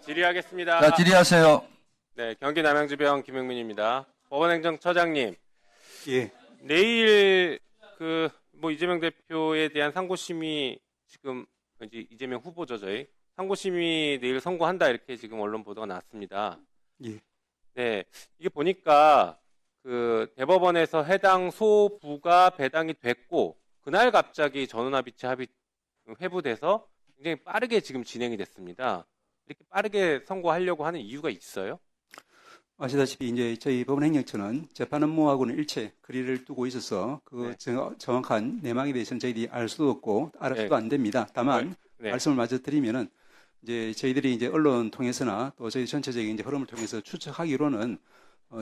질의하겠습니다. 자, 질의하세요. 네, 경기 남양주병 김용민입니다. 법원행정처장님, 예, 내일 이재명 대표에 대한 상고심의 지금 이제 이재명 후보죠, 저희 상고심의 내일 선고한다 이렇게 지금 언론 보도가 났습니다. 예. 네, 이게 보니까 그 대법원에서 해당 소부가 배당이 됐고 그날 갑자기 전원합의체 합의 회부돼서 굉장히 빠르게 지금 진행이 됐습니다. 이렇게 빠르게 선고하려고 하는 이유가 있어요? 아시다시피 이제 저희 법원행정처는 재판 업무하고는 일체 거리를 두고 있어서 그 정확한 내막에 대해서는 저희들이 알 수도 없고 알아서도 안 됩니다. 다만 네. 말씀을 마저 드리면은 이제 저희들이 이제 언론 통해서나 또 저희 전체적인 이제 흐름을 통해서 추측하기로는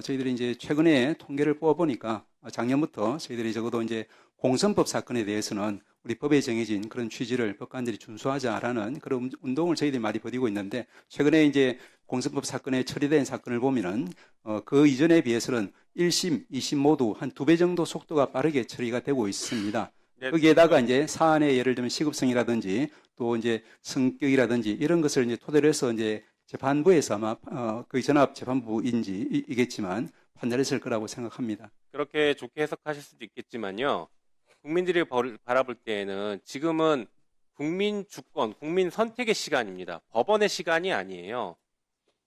저희들이 이제 최근에 통계를 뽑아보니까 작년부터 저희들이 적어도 이제 공선법 사건에 대해서는 우리 법에 정해진 그런 취지를 법관들이 준수하자라는 그런 운동을 저희들이 많이 벌이고 있는데 최근에 이제 공선법 사건에 처리된 사건을 보면은 그 이전에 비해서는 1심, 2심 모두 한 2배 정도 속도가 빠르게 처리가 되고 있습니다. 네, 거기에다가 이제 사안의 예를 들면 시급성이라든지 또 이제 성격이라든지 이런 것을 이제 토대로 해서 이제 재판부에서 아마 그 전압 재판부인지이겠지만 판단했을 거라고 생각합니다. 그렇게 좋게 해석하실 수도 있겠지만요. 국민들이 바라볼 때에는 지금은 국민 주권, 국민 선택의 시간입니다. 법원의 시간이 아니에요.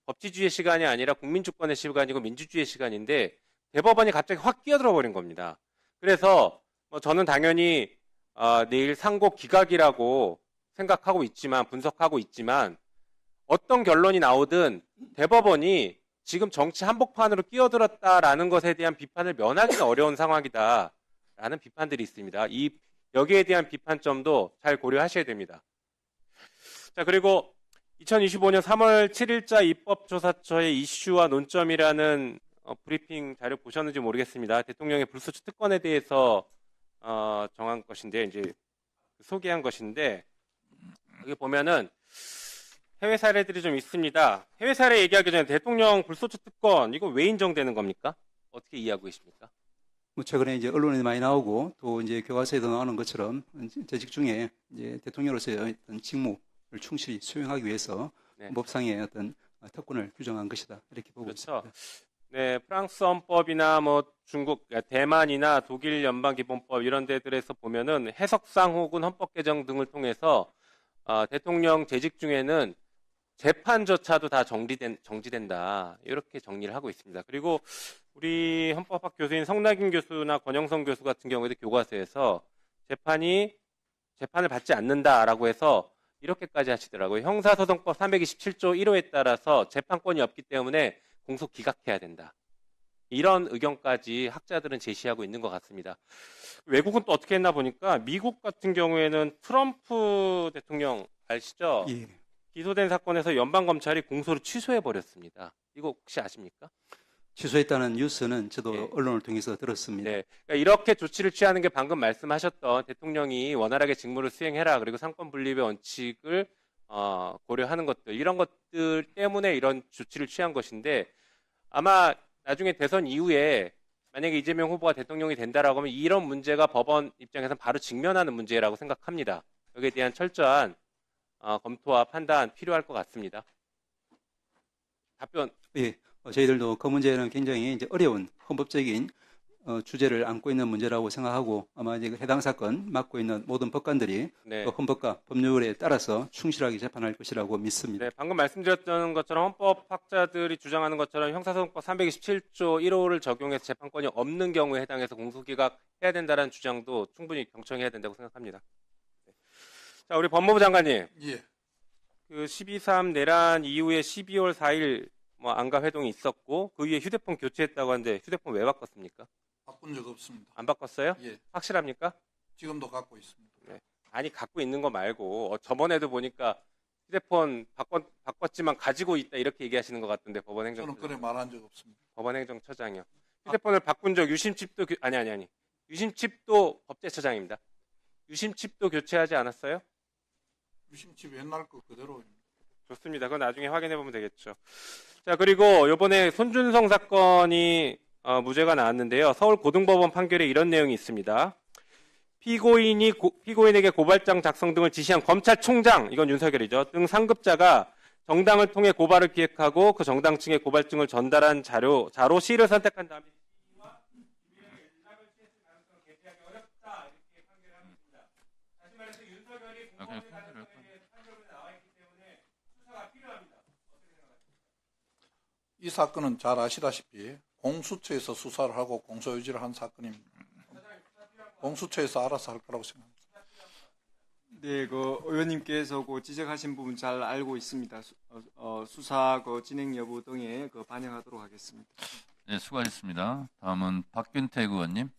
법치주의의 시간이 아니라 국민 주권의 시간이고 민주주의의 시간인데 대법원이 갑자기 확 끼어들어 버린 겁니다. 그래서 저는 당연히 내일 상고 기각이라고 생각하고 있지만 분석하고 있지만 어떤 결론이 나오든 대법원이 지금 정치 한복판으로 끼어들었다라는 것에 대한 비판을 면하기는 어려운 상황이다라는 비판들이 있습니다. 여기에 대한 비판점도 잘 고려하셔야 됩니다. 자, 그리고 2025년 3월 7일자 입법조사처의 이슈와 논점이라는 브리핑 자료 보셨는지 모르겠습니다. 대통령의 불소추 특권에 대해서 정한 것인데 이제 소개한 것인데 여기 보면은 해외 사례들이 좀 있습니다. 해외 사례 얘기하기 전에 대통령 불소추 특권 이거 왜 인정되는 겁니까? 어떻게 이해하고 계십니까? 뭐 최근에 이제 언론에 많이 나오고 또 이제 교과서에도 나오는 것처럼 재직 중에 이제 대통령으로서의 어떤 직무를 충실히 수행하기 위해서 법상의 어떤 특권을 규정한 것이다 이렇게 보고 그렇죠. 있습니다. 네, 프랑스 헌법이나 중국, 대만이나 독일 연방기본법 이런 데들에서 보면은 해석상 혹은 헌법 개정 등을 통해서 대통령 재직 중에는 재판조차도 다 정지된다. 이렇게 정리를 하고 있습니다. 그리고 우리 헌법학 교수인 성낙인 교수나 권영선 교수 같은 경우에도 교과서에서 재판을 받지 않는다라고 해서 이렇게까지 하시더라고요. 형사소송법 327조 1호에 따라서 재판권이 없기 때문에 공소 기각해야 된다. 이런 의견까지 학자들은 제시하고 있는 것 같습니다. 외국은 또 어떻게 했나 보니까 미국 같은 경우에는 트럼프 대통령 아시죠? 예. 기소된 사건에서 연방검찰이 공소를 취소해버렸습니다. 이거 혹시 아십니까? 취소했다는 뉴스는 저도 네. 언론을 통해서 들었습니다. 네, 그러니까 이렇게 조치를 취하는 게 방금 말씀하셨던 대통령이 원활하게 직무를 수행해라. 그리고 상권 분립의 원칙을 고려하는 것들 이런 것들 때문에 이런 조치를 취한 것인데 아마 나중에 대선 이후에 만약에 이재명 후보가 대통령이 된다라고 하면 이런 문제가 법원 입장에서는 바로 직면하는 문제라고 생각합니다. 여기에 대한 철저한 검토와 판단 필요할 것 같습니다. 답변. 예, 저희들도 그 문제는 굉장히 이제 어려운 헌법적인 주제를 안고 있는 문제라고 생각하고 아마 이제 해당 사건 맡고 있는 모든 법관들이 네. 그 헌법과 법률에 따라서 충실하게 재판할 것이라고 믿습니다. 네, 방금 말씀드렸던 것처럼 헌법학자들이 주장하는 것처럼 형사소송법 327조 1호를 적용해서 재판권이 없는 경우에 해당해서 공소기각해야 된다는 주장도 충분히 경청해야 된다고 생각합니다. 네. 자, 우리 법무부 장관님. 예. 그 12.3 내란 이후에 12월 4일 안가 회동이 있었고 그 위에 휴대폰 교체했다고 하는데 휴대폰 왜 바꿨습니까? 바꾼 적 없습니다. 안 바꿨어요? 예. 확실합니까? 지금도 갖고 있습니다. 아니 갖고 있는 거 말고 저번에도 보니까 휴대폰 바꿨지만 가지고 있다 이렇게 얘기하시는 것 같던데 저는 그래 말한 적 없습니다. 법원행정처장이요. 휴대폰을 바꾼 적 유심칩도 아니 유심칩도 법제처장입니다. 유심칩도 교체하지 않았어요? 유심칩 옛날 거 그대로입니다. 좋습니다. 그건 나중에 확인해 보면 되겠죠. 자, 그리고 이번에 손준성 사건이 무죄가 나왔는데요. 서울고등법원 판결에 이런 내용이 있습니다. 피고인에게 고발장 작성 등을 지시한 검찰총장, 이건 윤석열이죠, 등 상급자가 정당을 통해 고발을 기획하고 그 정당 측에 고발증을 전달한 자로 C를 선택한 다음에 C와 김민영의 연락을 취했을 가능성을 배제하기 어렵다 이렇게 판결을 합니다. 다시 말해서 윤석열이 공범의 가능성에 대해서 판결문에 나와 있기 때문에 수사가 필요합니다. 어떻게 생각하십니까? 이 사건은 잘 아시다시피 공수처에서 수사를 하고 공소유지를 한 사건입니다. 공수처에서 알아서 할 거라고 생각합니다. 네, 그 의원님께서 그 지적하신 부분 잘 알고 있습니다. 수사 그 진행 여부 등에 그 반영하도록 하겠습니다. 네, 수고하셨습니다. 다음은 박균택 의원님.